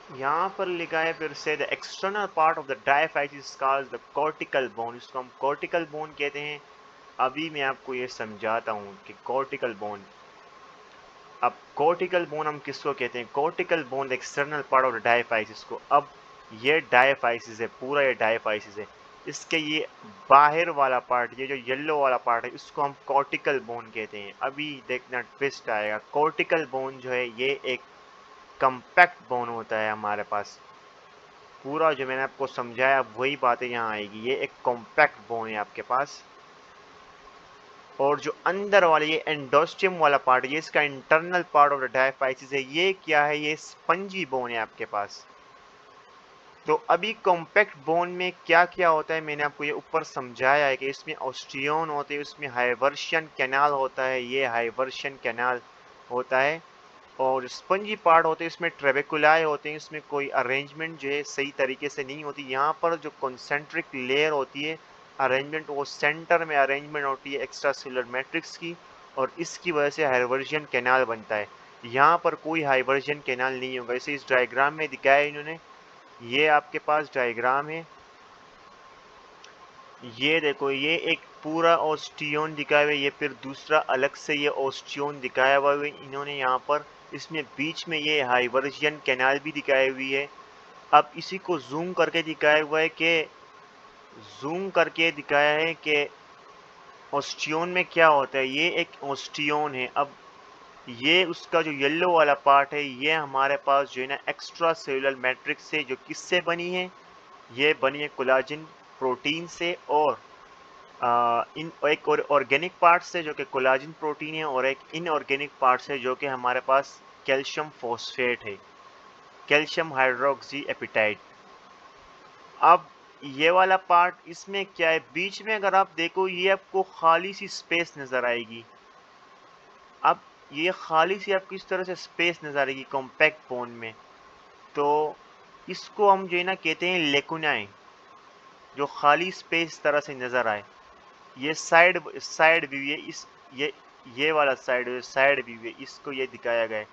यहाँ पर लिखा है फिर से, the external part of the diaphysis called the cortical bone, इसको हम कॉर्टिकल बोन कहते हैं। अभी मैं आपको ये समझाता हूँ कि कॉर्टिकल बोन, अब कॉर्टिकल बोन हम किसको कहते हैं? Cortical bone the external part of the diaphysis को। अब ये डायफाइसिस है, पूरा ये डायफाइसिस है, इसके ये बाहर वाला पार्ट, ये जो येलो वाला पार्ट है, इसको हम कॉर्टिकल बोन कहते हैं। अभी देखना ट्विस्ट आएगा। कॉर्टिकल बोन जो है ये एक कम्पैक्ट बोन होता है हमारे पास। पूरा जो मैंने आपको समझाया वही बातें यहाँ आएगी। ये एक कॉम्पैक्ट बोन है आपके पास, और जो अंदर वाले ये एंडोस्टियम वाला पार्ट, ये इसका internal part of the diaphysis है। ये क्या है? ये स्पंजी बोन है आपके पास। तो अभी कॉम्पैक्ट बोन में क्या क्या होता है मैंने आपको ये ऊपर समझाया है कि इसमें ऑस्टियोन होते हैं, उसमें हाइवर्शियन कैनाल होता है, ये हाइवर्शियन कैनाल होता है। और स्पंजी पार्ट होते हैं, इसमें ट्रेबेकुलाई होते हैं, इसमें कोई अरेंजमेंट जो है सही तरीके से नहीं होती। यहाँ पर जो कॉन्सेंट्रिक लेयर होती है, अरेंजमेंट, वो सेंटर में अरेंजमेंट होती है एक्स्ट्रा सेलुलर मैट्रिक्स की, और इसकी वजह से हाइवर्जियन कैनाल बनता है। यहाँ पर कोई हाइवर्जियन कैनाल नहीं होगा। इसे इस डायग्राम में दिखाया है इन्होंने। ये आपके पास डायग्राम है, ये देखो, ये एक पूरा ऑस्टियोन दिखाया हुआ है, ये फिर दूसरा अलग से ये ऑस्टियोन दिखाया हुआ है इन्होंने यहाँ पर। इसमें बीच में ये हाइवर्जियन कैनाल भी दिखाई हुई है। अब इसी को जूम करके दिखाया हुआ है कि, जूम करके दिखाया है कि ऑस्टियोन में क्या होता है। ये एक ऑस्टियोन है। अब ये उसका जो येलो वाला पार्ट है, ये हमारे पास जो है ना एक्स्ट्रा सेलुलर मैट्रिक्स से, जो किससे बनी है? ये बनी है कोलाजिन प्रोटीन से, और इन एक और ऑर्गेनिक पार्ट से जो कि कोलाजिन प्रोटीन है, और एक इनऑर्गेनिक पार्ट से जो कि हमारे पास कैल्शियम फॉस्फेट है, कैल्शियम हाइड्रोक्सी एपिटाइट। अब ये वाला पार्ट, इसमें क्या है? बीच में अगर आप देखो, ये आपको खाली सी स्पेस नजर आएगी। अब ये खाली सी आपको इस तरह से स्पेस नजर आएगी कॉम्पैक्ट बोन में। तो इसको हम जो है ना कहते हैं लेकुनाई, जो खाली स्पेस तरह से नजर आए। ये साइड साइड व्यू है, इस ये वाला साइड व्यू है, इसको ये दिखाया गया है।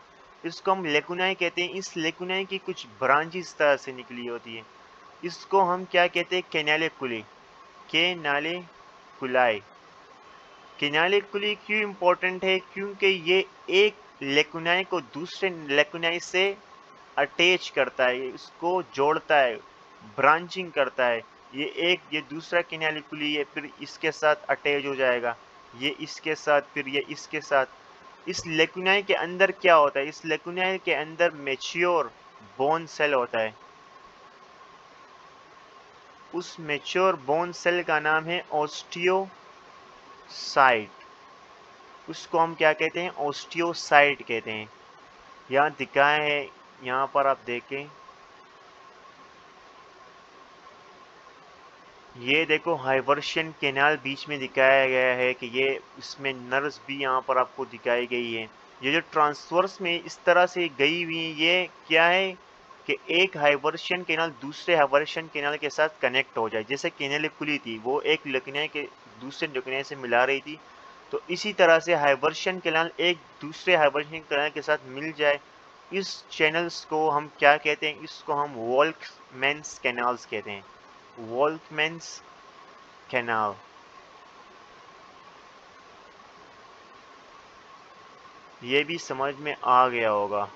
इसको हम लेकुनाई कहते हैं। इस लेकुनाई की कुछ ब्रांचेस तरह से निकली होती है। इसको हम क्या कहते हैं? केनाले कुली, के नाले कुलाई। केनाले कुली क्यों इम्पोर्टेंट है? क्योंकि ये एक लेकुनाई को दूसरे लेकुनाई से अटैच करता है, इसको जोड़ता है, ब्रांचिंग करता है। ये दूसरा किनालिकुली है, फिर इसके साथ अटैच हो जाएगा, ये इसके साथ, फिर ये इसके साथ। इस लेकुनाई के अंदर क्या होता है? इस लेकुनाई के अंदर मेच्योर बोन सेल होता है। उस मेच्योर बोन सेल का नाम है ओस्टियोसाइट। उसको हम क्या कहते हैं? ओस्टियोसाइट कहते हैं। यहाँ दिखाए है, यहाँ पर आप देखें, ये देखो हाइवर्शियन कैनाल बीच में दिखाया गया है कि ये, इसमें नर्व्स भी यहाँ पर आपको दिखाई गई है। ये जो ट्रांसवर्स में इस तरह से गई हुई है, ये क्या है कि एक हाइवर्शियन कैनाल दूसरे हाइवर्शियन कैनाल के साथ कनेक्ट हो जाए। जैसे कैनाल खुली थी, वो एक लकने के दूसरे लकने से मिला रही थी, तो इसी तरह से हाइवर्शियन कैनाल एक दूसरे हाइवर्शियन कैनाल के साथ मिल जाए। इस चैनल्स को हम क्या कहते हैं? इसको हम वॉल्कमैन्स कैनाल्स कहते हैं, वॉल्कमैन्स कैनाल। ये भी समझ में आ गया होगा।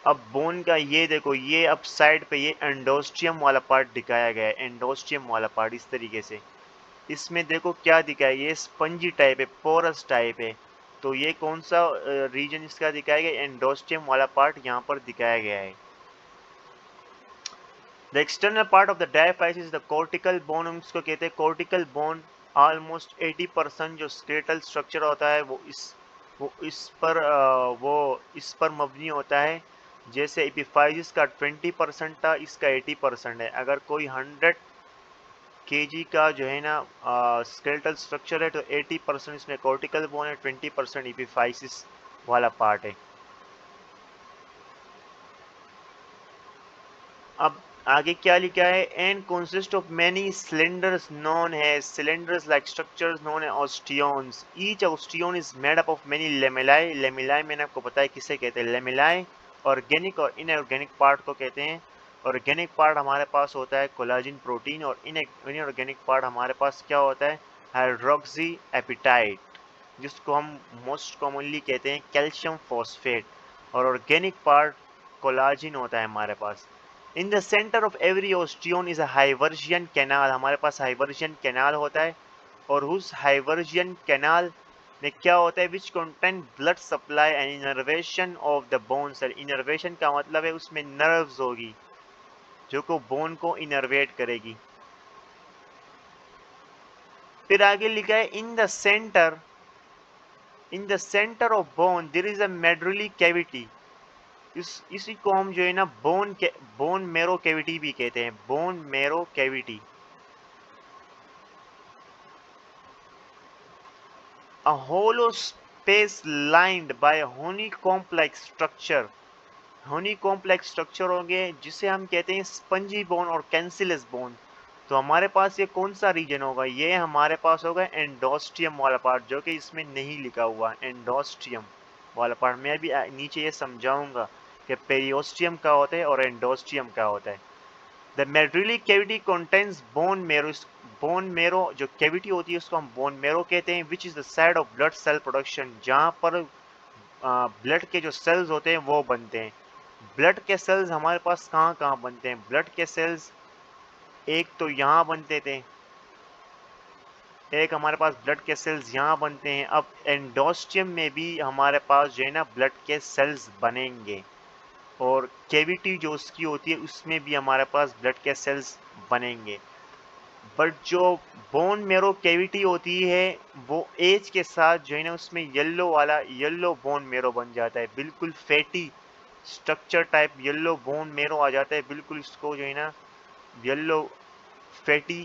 अब बोन का ये देखो, ये अब साइड पे ये एंडोस्टियम वाला पार्ट दिखाया गया है, एंडोस्टियम वाला पार्ट इस तरीके से। इसमें देखो क्या दिखाया है, ये स्पंजी टाइप है, पोरस टाइप है। तो ये कौन सा रीजन इसका दिखाया गया? एंडोस्टियम वाला पार्ट यहाँ पर दिखाया गया है। The external part of the diaphysis is the cortical bone, हम इसको कहते हैं कॉर्टिकल बोन। ऑलमोस्ट 80% जो स्केलेटल स्ट्रक्चर होता है वो इस पर मबनी होता है। जैसे एपिफाइसिस का 20% था, इसका 80% है। अगर कोई 100 kg का जो है ना स्केलेटल स्ट्रक्चर है, तो 80% इसमें कॉर्टिकल बोन है, 20% एपिफाइसिस वाला पार्ट है। अब आगे क्या लिखा है? And consist of many cylinders known है, सिलेंडर्स लाइक स्ट्रक्चर्स नोन है osteons. Each osteon is made up of many lamellae. Lamellae मैंने आपको बताया किसे कहते हैं, लेमेलाई। ऑर्गेनिक और इनऑर्गेनिक पार्ट को कहते हैं। ऑर्गेनिक पार्ट हमारे पास होता है कोलाजिन प्रोटीन, और इनऑर्गेनिक पार्ट हमारे पास क्या होता है, हाइड्रोक्सी एपिटाइट, जिसको हम मोस्ट कॉमनली कहते हैं कैल्शियम फॉस्फेट। और ऑर्गेनिक पार्ट कोलाजिन होता है हमारे पास। In the centre of every osteon is a Haversian canal, हमारे पास हाइवर्जियन कैनाल होता है। और उस हाइवर्जियन कैनाल में क्या होता है, which contain blood supply and innervation of the bone cell. Innervation का मतलब है उसमें नर्व्स होगी जो को बोन को इनर्वेट करेगी। फिर आगे लिखा है in the centre of bone there is a medullary cavity. इसी को हम जो है ना बोन मेरो कैविटी भी कहते हैं, bone marrow cavity. A hollow space lined by a honeycomb-like structure। honeycomb-like structure होंगे जिसे हम कहते हैं स्पंजी बोन और कैंसिलस बोन। तो हमारे पास ये कौन सा रीजन होगा, ये हमारे पास होगा एंडोस्टियम वाला पार्ट, जो कि इसमें नहीं लिखा हुआ। एंडोस्टियम वाला पार्ट मैं भी नीचे ये समझाऊंगा कि पेरियोस्टियम क्या होता है और एंडोस्टियम क्या होता है। The medullary cavity contains bone marrow. Bone marrow जो कैविटी होती है उसको हम बोन मेरो कहते हैं, which is the side of blood cell production, जहाँ पर ब्लड के जो सेल्स होते हैं वो बनते हैं। ब्लड के सेल्स हमारे पास कहाँ कहाँ बनते हैं, ब्लड के सेल्स एक तो यहाँ बनते थे, एक हमारे पास ब्लड के सेल्स यहाँ बनते हैं। अब एंडोस्टियम में भी हमारे पास जो है ना ब्लड के सेल्स बनेंगे, और कैविटी जो उसकी होती है उसमें भी हमारे पास ब्लड के सेल्स बनेंगे। बट जो बोन मेरो कैविटी होती है वो एज के साथ जो है ना उसमें येलो बोन मेरो बन जाता है, बिल्कुल fatty structure type yellow bone marrow आ जाता है। बिल्कुल इसको जो है ना yellow fatty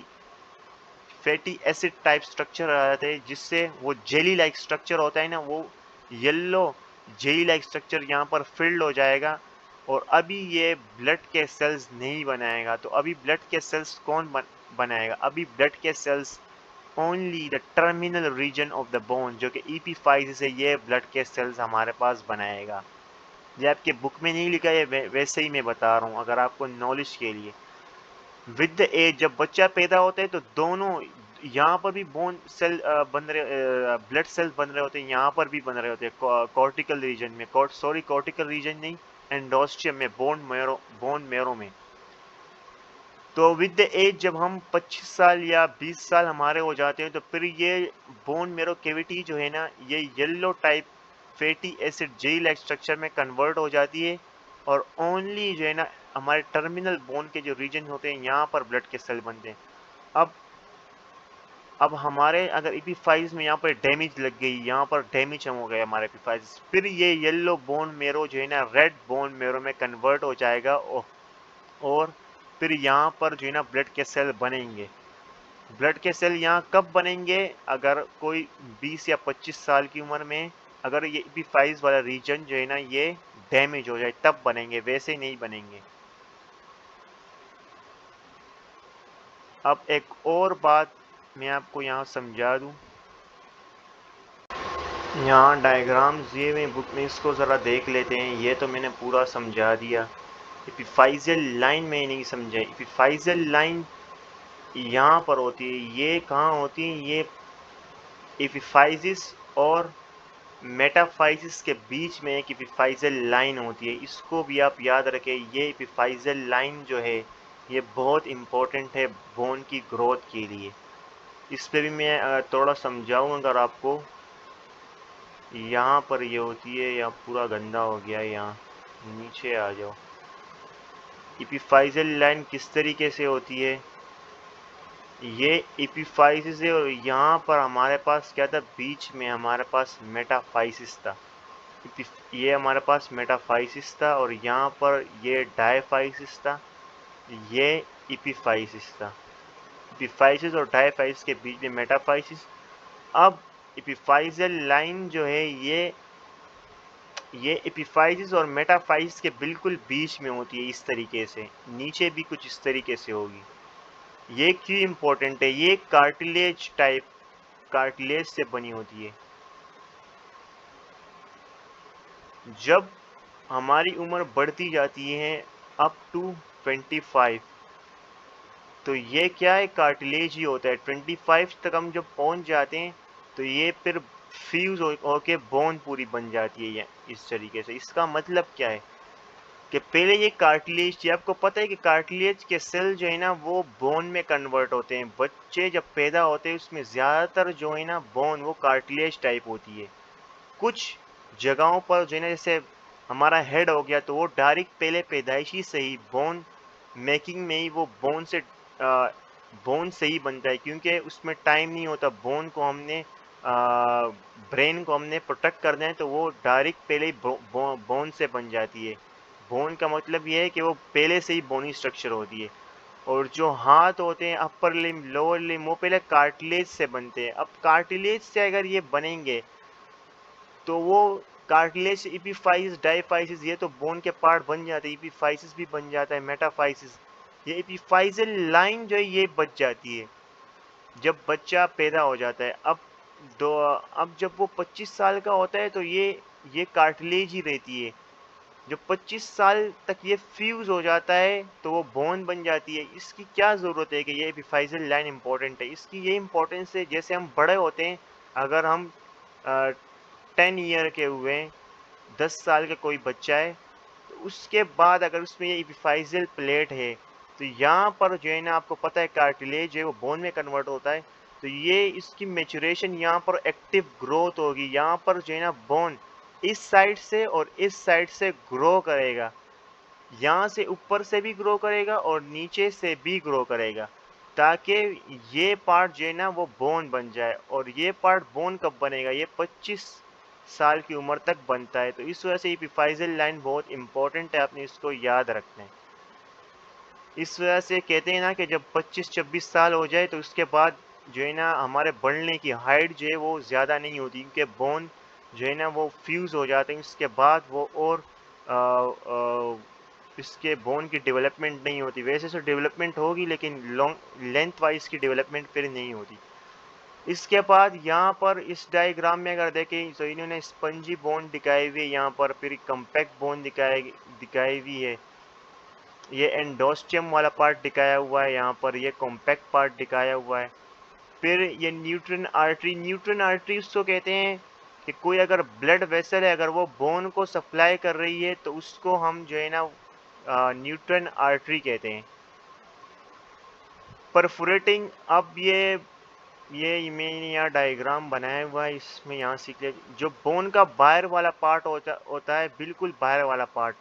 fatty acid type structure आ जाता है, जिससे वो जेली लाइक स्ट्रक्चर होता है ना, वो येलो जेली लाइक स्ट्रक्चर यहाँ पर फिल्ड हो जाएगा। और अभी ये ब्लड के सेल्स नहीं बनाएगा। तो अभी ब्लड के सेल्स कौन बनाएगा, अभी ब्लड के cells only the terminal region of the bone, जो कि ईपीफाइसिस है, ये ब्लड के सेल्स हमारे पास बनाएगा। ये आपके बुक में नहीं लिखा है, वैसे ही मैं बता रहा हूँ अगर आपको नॉलेज के लिए। विद द एज जब बच्चा पैदा होता है तो दोनों यहाँ पर भी बोन सेल बन रहे, ब्लड सेल्स बन रहे होते हैं, यहाँ पर भी बन रहे होते हैं कॉर्टिकल रीजन में, कॉर्टिकल रीजन नहीं, एंडोस्टियम में, बोन मेरो में। तो विद द एज जब हम 25 साल या 20 साल हमारे हो जाते हैं तो फिर ये बोन मेरो कैविटी जो है ना ये yellow type fatty acid jelly like structure में कन्वर्ट हो जाती है। और ओनली जो है ना हमारे टर्मिनल बोन के जो रीजन होते हैं यहाँ पर ब्लड के सेल बनते हैं। अब अब हमारे अगर एपिफाइज में यहाँ पर डैमेज लग गई, यहाँ पर डैमेज हो गया हमारे एपिफाइज, फिर ये येलो बोन मेरो जो है ना रेड बोन मेरो में कन्वर्ट हो जाएगा। और फिर यहाँ पर जो है ना ब्लड के सेल बनेंगे। ब्लड के सेल यहाँ कब बनेंगे, अगर कोई 20 या 25 साल की उम्र में अगर ये एपिफाइज वाला रीजन जो है ना ये डैमेज हो जाए तब बनेंगे, वैसे नहीं बनेंगे। अब एक और बात मैं आपको यहाँ समझा दूँ, यहाँ डायग्राम्स दिए हुए बुक में, इसको ज़रा देख लेते हैं। ये तो मैंने पूरा समझा दिया। एपिफाइजल लाइन में नहीं समझा। एपिफाइजल लाइन यहाँ पर होती है, ये कहाँ होती है, ये एपिफाइजिस और मेटाफाइजिस के बीच में एक एपिफाइजल लाइन होती है। इसको भी आप याद रखें, ये एपिफाइजल लाइन जो है ये बहुत इम्पोर्टेंट है बोन की ग्रोथ के लिए। इस पे भी मैं थोड़ा समझाऊँ अगर आपको। यहाँ पर ये होती है, या पूरा गंदा हो गया है, यहाँ नीचे आ जाओ। एपिफाइजल लाइन किस तरीके से होती है, ये एपिफाइसिस है और यहाँ पर हमारे पास क्या था, बीच में हमारे पास मेटाफाइसिस था। ये हमारे पास मेटाफाइसिस था और यहाँ पर ये डायफाइसिस था, ये एपिफाइसिस था। एपिफाइसिस और डायफाइसिस के बीच में मेटाफाइसिस। अब एपिफाइजल लाइन जो है ये एपिफाइसिस और मेटाफाइसिस के बिल्कुल बीच में होती है, इस तरीके से। नीचे भी कुछ इस तरीके से होगी। ये क्यों इम्पोर्टेंट है, ये कार्टिलेज टाइप, कार्टिलेज से बनी होती है। जब हमारी उम्र बढ़ती जाती है अप टू 25। तो ये क्या है, कार्टिलेज ही होता है। 25 तक हम जब पहुंच जाते हैं तो ये फिर फ्यूज होके बोन पूरी बन जाती है ये इस तरीके से। इसका मतलब क्या है कि पहले ये कार्टिलेज थी। आपको पता है कि कार्टिलेज के सेल जो है ना वो बोन में कन्वर्ट होते हैं। बच्चे जब पैदा होते हैं उसमें ज़्यादातर जो है ना बोन वो कार्टिलेज टाइप होती है। कुछ जगहों पर जो है ना जैसे हमारा हेड हो गया तो वो डायरेक्ट पहले पैदाइशी से ही बोन मेकिंग में ही वो बोन से ही बनता है, क्योंकि उसमें टाइम नहीं होता। बोन को हमने ब्रेन को हमने प्रोटेक्ट करना है तो वो डायरेक्ट पहले ही बोन से बन जाती है। बोन का मतलब ये है कि वो पहले से ही बोनी स्ट्रक्चर होती है। और जो हाथ होते हैं अपर लिम लोअर लिम वो पहले कार्टिलेज से बनते हैं। अब कार्टिलेज से अगर ये बनेंगे तो वो कार्टिलेज इपीफाइसिस डाइफाइसिस ये तो बोन के पार्ट बन जाते हैं। इपीफाइसिस भी बन जाता है, मेटाफाइसिस। ये इपीफाइसल लाइन जो है ये बच जाती है जब बच्चा पैदा हो जाता है। अब जब वो 25 साल का होता है तो ये कार्टिलेज ही रहती है। जब 25 साल तक ये फ्यूज हो जाता है तो वो बोन बन जाती है। इसकी क्या ज़रूरत है कि ये एपिफाइजल लाइन इंपॉर्टेंट है? इसकी ये इंपॉर्टेंस है, जैसे हम बड़े होते हैं, अगर हम 10 ईयर के हुए हैं, 10 साल का कोई बच्चा है, तो उसके बाद अगर उसमें ये एपिफाइजल प्लेट है तो यहाँ पर जो है ना आपको पता है कार्टिलेज जो है वो बोन में कन्वर्ट होता है। तो ये इसकी मेचुरेशन यहाँ पर एक्टिव ग्रोथ होगी। यहाँ पर जो है ना बोन इस साइड से और इस साइड से ग्रो करेगा। यहाँ से ऊपर से भी ग्रो करेगा और नीचे से भी ग्रो करेगा, ताकि ये पार्ट जो है ना वो बोन बन जाए। और ये पार्ट बोन कब बनेगा? ये 25 साल की उम्र तक बनता है। तो इस वजह से एपिफाइजल लाइन बहुत इंपॉर्टेंट है, आपने इसको याद रखना है। इस वजह से कहते हैं ना कि जब 25-26 साल हो जाए तो उसके बाद जो है ना हमारे बढ़ने की हाइट जो है वो ज़्यादा नहीं होती, क्योंकि बोन जो है ना वो फ्यूज़ हो जाते हैं। उसके बाद वो और आ, आ, इसके बोन की डेवलपमेंट नहीं होती। वैसे तो डेवलपमेंट होगी लेकिन लॉन्ग लेंथ वाइज की डेवलपमेंट फिर नहीं होती। इसके बाद यहाँ पर इस डायग्राम में अगर देखें तो इन्होंने स्पंजी बोन दिखाई हुई है, यहाँ पर फिर कम्पैक्ट बोन दिखाई हुई है। ये एंडोस्टियम वाला पार्ट दिखाया हुआ है, यहाँ पर ये कॉम्पैक्ट पार्ट दिखाया हुआ है। फिर ये न्यूट्रन आर्टरी उसको कहते हैं कि कोई अगर ब्लड वेसल है, अगर वो बोन को सप्लाई कर रही है तो उसको हम जो है ना न्यूट्रन आर्टरी कहते हैं। परफोरेटिंग, अब ये मैंने यहाँ डायग्राम बनाया हुआ है, इसमें यहाँ सीख लिया। जो बोन का बाहर वाला पार्ट होता है, बिल्कुल बाहर वाला पार्ट,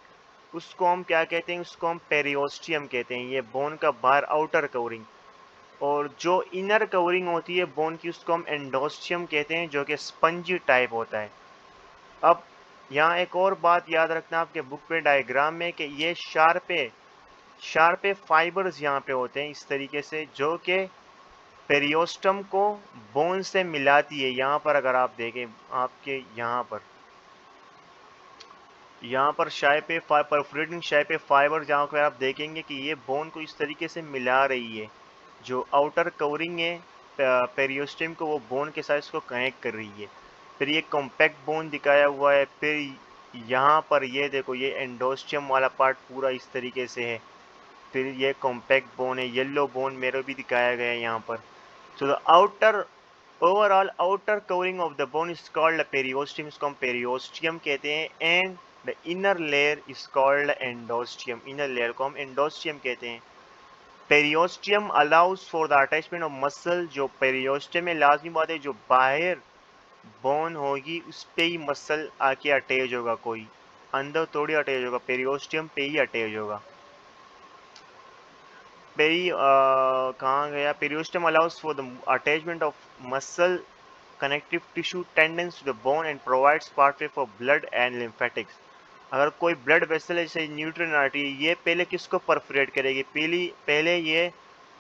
उसको हम क्या कहते हैं? उसको हम पेरियोस्टियम कहते हैं। ये बोन का बाहर आउटर कवरिंग। और जो इनर कवरिंग होती है बोन की उसको हम एंडोस्टियम कहते हैं, जो कि स्पंजी टाइप होता है। अब यहाँ एक और बात याद रखना आपके बुक पे डायग्राम में कि ये शार्पे फाइबर्स यहाँ पे होते हैं इस तरीके से, जो कि पेरियोस्टम को बोन से मिलाती है। यहाँ पर अगर आप देखें, आपके यहाँ पर परफोरेटिंग शार्पे फाइबर जहाँ पर आप देखेंगे कि ये बोन को इस तरीके से मिला रही है। जो आउटर कवरिंग है पेरियोस्टम को, वो बोन के साथ इसको कनेक्ट कर रही है। फिर ये कॉम्पैक्ट बोन दिखाया हुआ है। फिर यहाँ पर ये देखो, ये एंडोस्टियम वाला पार्ट पूरा इस तरीके से है। फिर ये कॉम्पैक्ट बोन है, येलो बोन मेरो भी दिखाया गया है यहाँ पर। So the overall outer covering of the bone is called periosteum, इसको हम पेरियोस्टियम कहते हैं। And the inner layer is called endosteum, inner layer को हम एंडोस्टियम कहते हैं। Periosteum allows for the attachment of muscle, जो पेरियोस्टियम में लाजमी बात है, जो बाहर बोन होगी उस पे ही मसल आके अटैच होगा, कोई अंदर थोड़ी अटैच होगा, पेरियोस्टियम पे ही अटैच होगा। कहाँ गया? Periosteum allows for the attachment of muscle connective tissue tendons to the bone and provides pathway for blood and lymphatics. अगर कोई ब्लड वेसल है जैसे न्यूट्रन आर्टरी, ये पहले किसको परफोरेट करेगी? पहले ये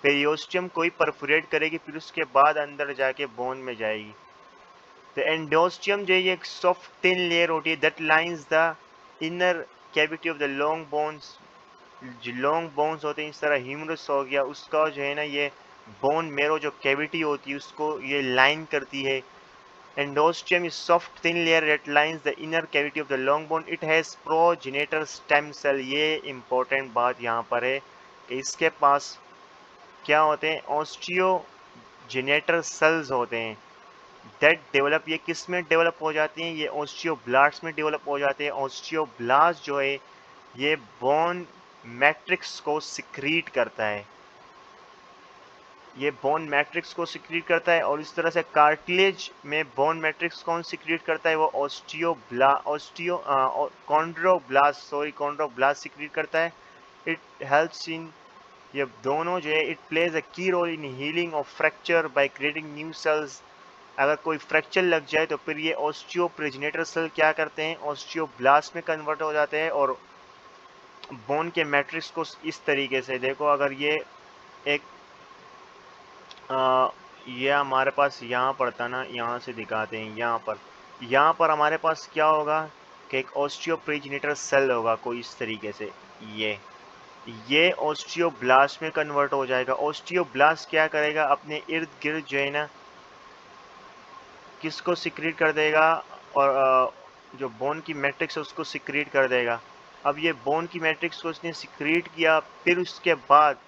पेरियोस्टियम को ही परफोरेट करेगी, फिर उसके बाद अंदर जाके बोन में जाएगी। तो एंडोस्टियम जो है ये एक सॉफ्ट थिन लेयर होती है that lines the inner cavity of the long bones. जो लॉन्ग बोन्स होते हैं, इस तरह ह्यूमरस हो गया, उसका जो है ना ये बोन मेरो जो कैविटी होती है उसको ये लाइन करती है। Endosteum is soft thin layer that lines the inner cavity of the long bone. It has progenitor stem cell. ये important बात यहाँ पर है कि इसके पास क्या होते हैं, ऑस्टियोजेनेटर सेल्स होते हैं दैट डेवलप। ये किस में डेवलप हो जाती हैं, ये ऑस्टियोब्लास्ट में डेवलप हो जाते हैं। ऑस्टियोब्लास्ट जो है ये बोन मैट्रिक्स को सिक्रीट करता है, ये बोन मैट्रिक्स को सिक्रीट करता है। और इस तरह से कार्टिलेज में बोन मैट्रिक्स कौन सिक्रीट करता है, वो कॉन्ड्रोब्लास्ट सिक्रीट करता है। इट हेल्प्स इन, ये दोनों जो है it plays a key role in healing of fracture by creating new cells. अगर कोई फ्रैक्चर लग जाए तो फिर ये ऑस्टियोप्रोजेनेटर सेल क्या करते हैं, ऑस्टियोब्लास्ट में कन्वर्ट हो जाते हैं और बोन के मैट्रिक्स को इस तरीके से देखो। अगर ये एक ये हमारे पास यहाँ पर था ना, यहाँ से दिखाते हैं। यहाँ पर हमारे पास क्या होगा कि एक ऑस्टियोप्रोजेनेटर सेल होगा कोई इस तरीके से। ये ऑस्टियोब्लास्ट में कन्वर्ट हो जाएगा। ऑस्टियोब्लास्ट क्या करेगा, अपने इर्द गिर्द जो है ना किसको सिक्रीट कर देगा, और जो बोन की मैट्रिक्स है उसको सिक्रीट कर देगा। अब ये बोन की मैट्रिक्स को उसने सिक्रीट किया, फिर उसके बाद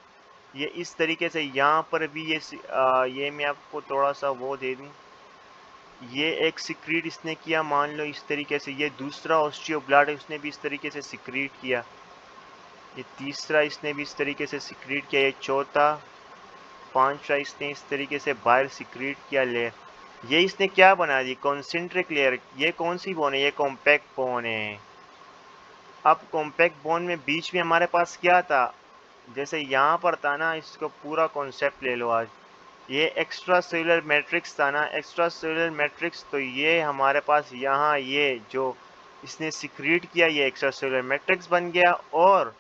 ये इस तरीके से यहाँ पर भी ये मैं आपको थोड़ा सा वो दे दूँ। ये एक सिक्रीट इसने किया, मान लो इस तरीके से। ये दूसरा ऑस्टियोब्लास्ट है, उसने भी इस तरीके से सिक्रीट किया। ये तीसरा इसने भी इस तरीके से सिक्रीट किया। ये चौथा, पांचवा इसने इस तरीके से बाहर सिक्रीट किया लेयर। ये इसने क्या बना दी, कॉन्सेंट्रिक लेयर। ये कौन सी बोन है, ये कॉम्पैक्ट बोन है। अब कॉम्पैक्ट बोन में बीच में हमारे पास क्या था, जैसे यहाँ पर था ना, इसको पूरा कॉन्सेप्ट ले लो आज। ये एक्स्ट्रा सेलुलर मैट्रिक्स था ना, एक्स्ट्रा सेलुलर मैट्रिक्स, तो ये हमारे पास यहाँ ये जो इसने सिक्रीट किया ये एक्स्ट्रा सेलुलर मैट्रिक्स बन गया। और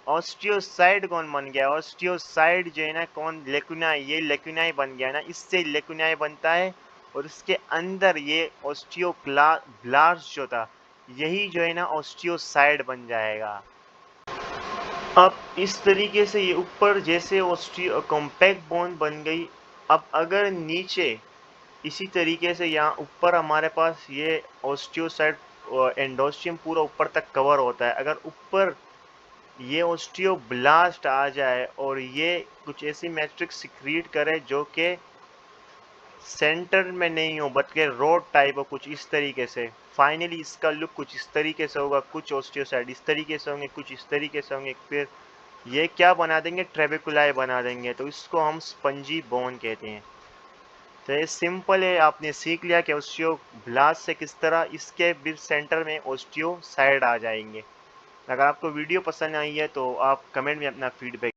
ऑस्टियोसाइड कौन बन गया, ऑस्टियोसाइड जो है ना कौन, लेकुनाई, ये लेकुनाई बन गया ना, इससे लेकुनाई बनता है। और इसके अंदर ये ऑस्टियोब्लास्ट जो था यही जो है ना ऑस्टियोसाइड बन जाएगा। अब इस तरीके से ये ऊपर जैसे ऑस्टियो कॉम्पैक्ट बोन बन गई। अब अगर नीचे इसी तरीके से यहाँ ऊपर हमारे पास ये ऑस्टियोसाइड एंडोस्टियम पूरा ऊपर तक कवर होता है। अगर ऊपर ये ऑस्टियोब्लास्ट आ जाए और ये कुछ ऐसी मैट्रिक्स सिक्रीट करे जो कि सेंटर में नहीं हो बल्कि रोड टाइप हो कुछ इस तरीके से, फाइनली इसका लुक कुछ इस तरीके से होगा। कुछ ऑस्टियोसाइड इस तरीके से होंगे, कुछ इस तरीके से होंगे, फिर ये क्या बना देंगे, ट्रेबेकुलाई बना देंगे। तो इसको हम स्पंजी बोन कहते हैं। तो ये सिंपल है, आपने सीख लिया कि ऑस्टियोब्लास्ट से किस तरह इसके भी सेंटर में ऑस्टियोसाइड आ जाएंगे। अगर आपको वीडियो पसंद आई है तो आप कमेंट में अपना फीडबैक